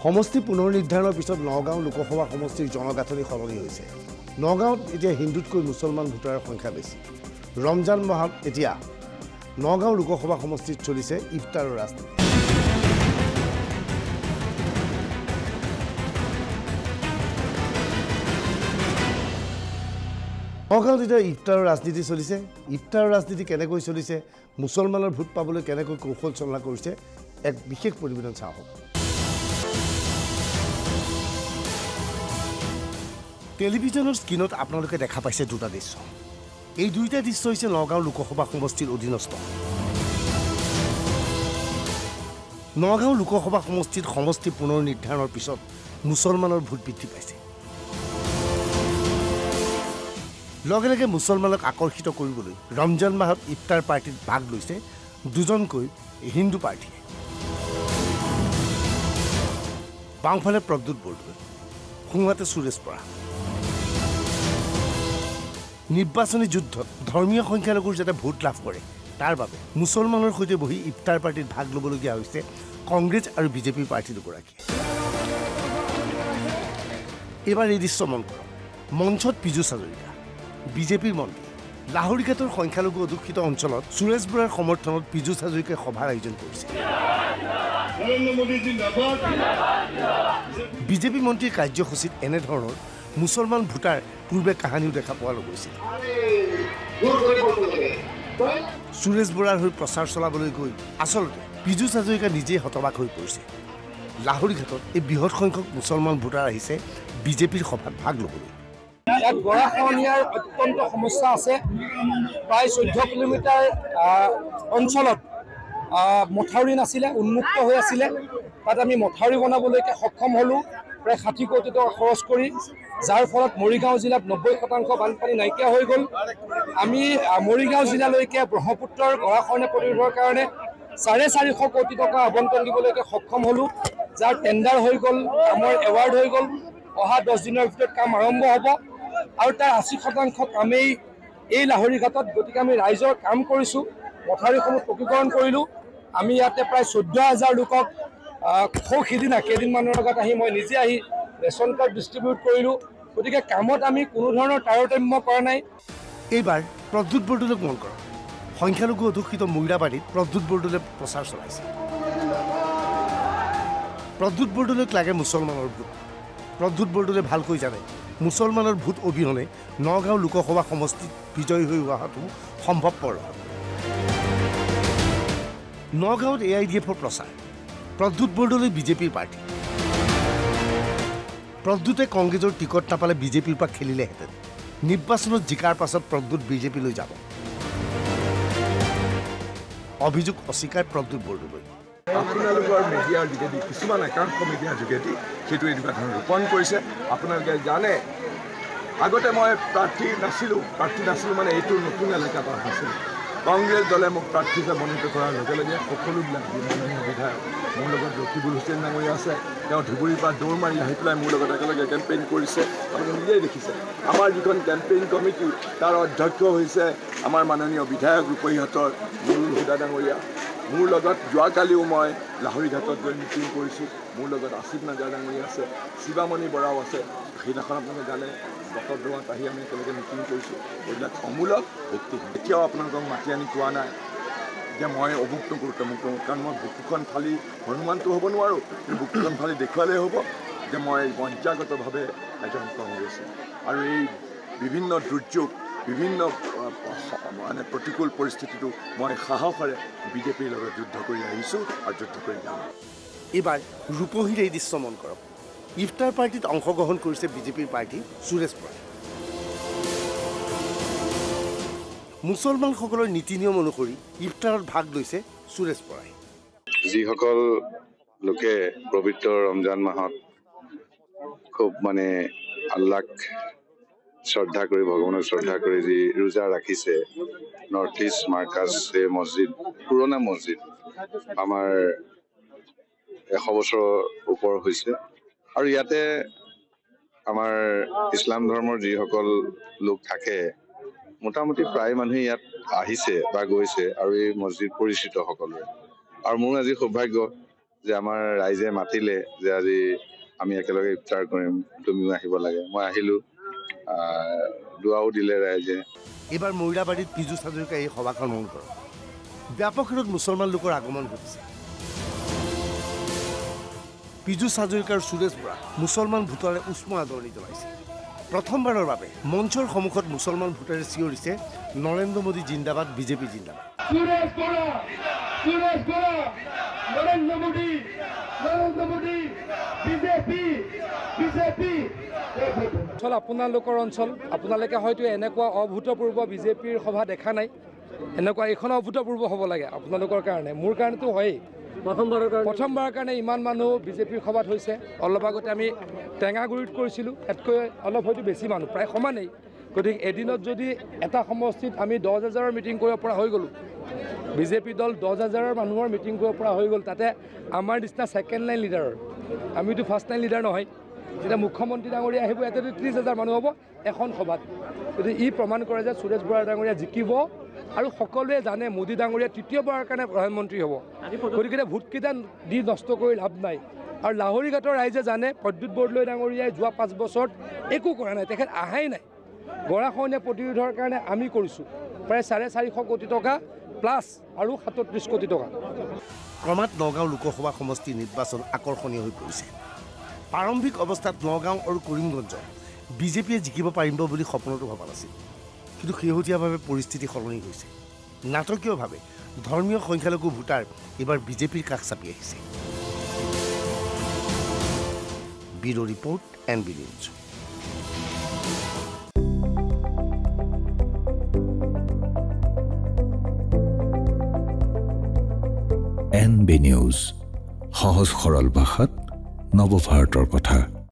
সমষ্টি পুনৰ নিৰ্ধাৰণৰ পিছত নগাঁও লোকসভা সমষ্টিৰ জনগাঁথনি সলনি হৈছে। নগাঁৱত এতিয়া হিন্দুতকৈ মুছলমান ভোটাৰৰ সংখ্যা বেছি। ৰমজান মাহত এতিয়া নগাঁও লোকসভা সমষ্টিত চলিছে ইফতাৰৰ ৰাজনীতি। নগাঁৱত এতিয়া ইফতাৰৰ ৰাজনীতি চলিছে। ইফতাৰৰ ৰাজনীতি কেনেকৈ চলিছে, মুছলমানৰ ভোট পাবলৈ কেনেকৈ কৌশল চলনা কৰিছে, এক বিশেষ প্ৰতিবেদন চাওঁ। টেলিভিছনৰ স্ক্ৰীণত আপোনালোকে দেখা পাইছে দুটা দৃশ্য। এই দুইটা দৃশ্য হৈছে নগাঁও লোকসভা সমষ্টিৰ অধীনস্থ। নগাঁও লোকসভা সমষ্টিত সমষ্টি পুনৰ নিৰ্ধাৰণৰ পিছত মুছলমানৰ ভোট বৃদ্ধি পাইছে। লগে লগে মুছলমানক আকৰ্ষিত কৰিবলৈ ৰমজান মাহত ইফতাৰ পাৰ্টিত ভাগ লৈছে দুজনকৈ হিন্দু প্ৰাৰ্থীয়ে। বাওঁফালে প্ৰদ্যুৎ বৰদলৈ, সোঁহাতে সুৰেশ বৰা। নিৰ্বাচনী যুদ্ধত ধৰ্মীয় সংখ্যালঘুৰ যাতে ভোট লাভ কৰে তাৰ বাবে মুছলমানৰ সৈতে বহি ইফতাৰ পাৰ্টিত ভাগ ল'বলগীয়া হৈছে কংগ্ৰেছ আৰু বিজেপিৰ প্ৰাৰ্থী দুগৰাকীয়ে। এইবাৰ এই দৃশ্য মন কৰক। মঞ্চত পীযুষ হাজৰিকা, বিজেপিৰ মন্ত্ৰী। লাহৰীঘাটৰ সংখ্যালঘু অধ্যুষিত অঞ্চলত সুৰেশ বৰাৰ সমৰ্থনত পীযুষ হাজৰিকাই সভাৰ আয়োজন কৰিছে। বিজেপি মন্ত্ৰীৰ কাৰ্যসূচীত এনেধৰণৰ মুছলমান ভোটাৰ পূৰ্বে কাহানিও দেখা পোৱা গৈছিল। সুৰেশ বৰাৰ হৈ প্ৰচাৰ চলাবলৈ গৈ আচলতে পীযুষ হাজৰিকা নিজেই হতবাক হৈ পৰিছে। লাহৰীঘাটত এই বৃহৎ সংখ্যক মুছলমান ভোটাৰ আহিছে বিজেপিৰ সভাত ভাগ ল'বলৈ। ইয়াত গৰাখহনীয়াৰ অত্যন্ত সমস্যা আছে। প্ৰায় 14 কিলোমিটাৰ অঞ্চলত মথাউৰি নাছিলে, উন্মুক্ত হৈ আছিলে। তাত আমি মথাউৰি বনাবলৈকে সক্ষম হ'লোঁ প্ৰায় 60 কোটি টকা খৰচ কৰি, যাৰ ফলত মৰিগাঁও জিলাত 90% বানপানী নাইকিয়া হৈ গ'ল। আমি মৰিগাঁও জিলালৈকে ব্ৰহ্মপুত্ৰৰ গৰাখহনীয়া প্ৰতিৰোধৰ কাৰণে 450 কোটি টকা আবণ্টন দিবলৈকে সক্ষম হ'লোঁ, যাৰ টেণ্ডাৰ হৈ গ'ল, কামৰ এৱাৰ্ড হৈ গ'ল। অহা 10 দিনৰ ভিতৰত কাম আৰম্ভ হ'ব আৰু তাৰ 80% কামেই এই লাহৰীঘাটত। গতিকে আমি ৰাইজৰ কাম কৰিছোঁ, মথাউৰিসমূহ পকীকৰণ কৰিলোঁ। আমি ইয়াতে প্ৰায় 14,000 লোকক সিদিনা কেইদিনমানৰ আগত মই নিজে আহি ৰেচন কাৰ্ড ডিষ্ট্ৰিবিউট কৰিলোঁ। গতিকে কামত আমি কোনো ধৰণৰ তাৰতম্য কৰা নাই। এইবাৰ প্ৰদ্যুৎ বৰদলৈক মন কৰক। সংখ্যালঘু অধ্যুষিত মৈৰাবাৰীত প্ৰদ্যুৎ বৰদলৈ প্ৰচাৰ চলাইছে। প্ৰদ্যুৎ বৰদলৈক লাগে মুছলমানৰ ভোট। প্ৰদ্যুৎ বৰদলৈ ভালকৈ জানে মুছলমানৰ ভোট অবিহনে নগাঁও লোকসভা সমষ্টিত বিজয়ী হৈ অহাটো সম্ভৱপৰ নহয়। নগাঁৱত AIDFৰ প্ৰচাৰ। প্ৰদ্যুৎ বৰদলৈ বিজেপিৰ প্ৰাৰ্থী। প্ৰদ্যুতে কংগ্ৰেছৰ টিকট নাপালে বিজেপিৰ পৰা খেলিলেহেঁতেন। নিৰ্বাচনত জিকাৰ পাছত প্ৰদ্যুৎ বিজেপিলৈ যাব। অভিযোগ অস্বীকাৰ প্ৰদ্যুৎ বৰদলৈ। আপোনালোকৰ মিডিয়াৰ যোগেদি, কিছুমান একাংশ মিডিয়াৰ যোগেদি সেইটো এনেকুৱা ধৰণৰ ৰূপণ কৰিছে। আপোনালোকে জানে আগতে মই প্ৰাৰ্থী নাছিলোঁ মানে এইটো নতুন এলেকা এটা আছিল। কংগ্ৰেছ দলে মোক প্ৰাৰ্থী হিচাপে মনোনীত কৰাৰ লগে লগে সকলোবিলাক বিধায়ক মোৰ লগত ৰকিবুল হুছেইন ডাঙৰীয়া আছে, তেওঁ ধুবুৰীৰ পৰা দৌৰ মাৰি আহি পেলাই মোৰ লগত একেলগে কেম্পেইন কৰিছে। আপোনালোকে নিজেই দেখিছে আমাৰ যিখন কেম্পেইন কমিটি, তাৰ অধ্যক্ষ হৈছে আমাৰ মাননীয় বিধায়ক ৰূপহীহঁতৰ নুৰুল হুদা ডাঙৰীয়া। মোৰ লগত যোৱাকালিও মই লাহৰীঘাটত গৈ মিটিং কৰিছোঁ। মোৰ লগত আছিফ নাজাৰ ডাঙৰীয়া আছে, শিৱামণি বৰাও আছে। সেইদিনাখন আপোনালোকে জানে বটদ্ৰৱাত আহি আমি একেলগে মিটিং কৰিছোঁ। এইবিলাক সমূলক ভিত্তিহীন। এতিয়াও আপোনালোকক মাতি আনি কোৱা নাই যে মই অমুক নকৰোঁ তমুক নকৰোঁ, কাৰণ মই বুকুখন ফালি হনুমানটো হ'ব নোৱাৰোঁ। কিন্তু বুকুখন ফালি দেখুৱালেই হ'ব যে মই পঞ্চাগতভাৱে এজন কংগ্ৰেছী। আৰু এই বিভিন্ন দুৰ্যোগ, বিভিন্ন মানে প্ৰতিকূল পৰিস্থিতিটো মই সাহসেৰে বিজেপিৰ লগত যুদ্ধ কৰি আহিছোঁ আৰু যুদ্ধ কৰি যাম। এইবাৰ ৰূপহীৰ এই দৃশ্য মন কৰক। ইফতাৰ পাৰ্টিত অংশগ্ৰহণ কৰিছে বিজেপিৰ প্ৰাৰ্থী সুৰেশ বৰা। মুছলমানসকলৰ নীতি নিয়ম অনুসৰি ইফতাৰত ভাগ লৈছে সুৰেশ বৰাই। যিসকল লোকে পবিত্ৰ ৰমজান মাহত খুব মানে আল্লাহক শ্ৰদ্ধা কৰি, ভগৱানক শ্ৰদ্ধা কৰি যি ৰোজা ৰাখিছে, নৰ্থ ইষ্ট মাৰ্কাজ মছজিদ, পুৰণা মছজিদ, আমাৰ 100 বছৰৰ ওপৰ হৈছে। আৰু ইয়াতে আমাৰ ইছলাম ধৰ্মৰ যিসকল লোক থাকে, মোটামুটি প্ৰায় মানুহে ইয়াত আহিছে বা গৈছে আৰু এই মছজিদ পৰিচিত সকলোৱে। আৰু মোৰ আজি সৌভাগ্য যে আমাৰ ৰাইজে মাতিলে যে আজি আমি একেলগে ইফতাৰ কৰিম, তুমিও আহিব লাগে। মই আহিলোঁ, দুৱাও দিলে ৰাইজে। এইবাৰ মৈৰাবাৰীত পীযুষ হাজৰিকাই এই সভাখন মন কৰক। ব্যাপক হাৰত মুছলমান লোকৰ আগমন ঘটিছে। পীযুষ হাজৰিকাৰ সুৰেশ বৰা মুছলমান ভোটাৰে উষ্ম আদৰণি জনাইছে। প্ৰথমবাৰৰ বাবে মঞ্চৰ সন্মুখত মুছলমান ভোটাৰে চিঞৰিছে নৰেন্দ্ৰ মোদী জিন্দাবাদ, বিজেপি জিন্দাবাদ। অঞ্চল আপোনালোকৰ অঞ্চল, আপোনালোকে হয়তো এনেকুৱা অভূতপূৰ্ব বিজেপিৰ সভা দেখা নাই। এনেকুৱা এইখন অভূতপূৰ্ব হ'ব লাগে আপোনালোকৰ কাৰণে, মোৰ কাৰণেতো হয়েই। প্ৰথমবাৰৰ কাৰণে ইমান মানুহ বিজেপিৰ সভাত হৈছে। অলপ আগতে আমি টেঙাগুৰিত কৰিছিলোঁ, ইয়াতকৈ অলপ হয়তো বেছি মানুহ, প্ৰায় সমানেই। গতিকে এদিনত যদি এটা সমষ্টিত আমি 10,000 মিটিং কৰিব পৰা হৈ গ'লোঁ, বিজেপি দল 10,000 মানুহৰ মিটিং কৰিব পৰা হৈ গ'ল, তাতে আমাৰ নিচিনা ছেকেণ্ড লাইন লিডাৰৰ, আমিতো ফাৰ্ষ্ট লাইন লিডাৰ নহয়। যেতিয়া মুখ্যমন্ত্ৰী ডাঙৰীয়া আহিব, ইয়াতেতো 30,000 মানুহ হ'ব এখন সভাত। গতিকে ই প্ৰমাণ কৰে যে সুৰেশ বৰা ডাঙৰীয়া জিকিব, আৰু সকলোৱে জানে মোদী ডাঙৰীয়া তৃতীয়বাৰৰ কাৰণে প্ৰধানমন্ত্ৰী হ'ব। গতিকে ভোটকেইটা দি নষ্ট কৰি লাভ নাই। আৰু লাহৰীঘাটৰ ৰাইজে জানে প্ৰদ্যুৎ বৰদলৈ ডাঙৰীয়াই যোৱা 5 বছৰত একো কৰা নাই, তেখেত আহাই নাই। গৰাখহনীয়া প্ৰতিৰোধৰ কাৰণে আমি কৰিছোঁ প্ৰায় 450 কোটি টকা প্লাছ আৰু 37 কোটি টকা। ক্ৰমাৎ নগাঁও লোকসভা সমষ্টিৰ নিৰ্বাচন আকৰ্ষণীয় হৈ পৰিছে। প্ৰাৰম্ভিক অৱস্থাত নগাঁও আৰু কৰিমগঞ্জ বিজেপিয়ে জিকিব পাৰিব বুলি সপোনতো ভবা নাছিল, কিন্তু শেহতীয়াভাৱে পৰিস্থিতি সলনি হৈছে। নাটকীয়ভাৱে ধৰ্মীয় সংখ্যালঘু ভোটাৰ এইবাৰ বিজেপিৰ কাষ চাপি আহিছে। Bureau report, NB news. NB news, সহজ সৰল ভাষাত নৱভাৰতৰ কথা।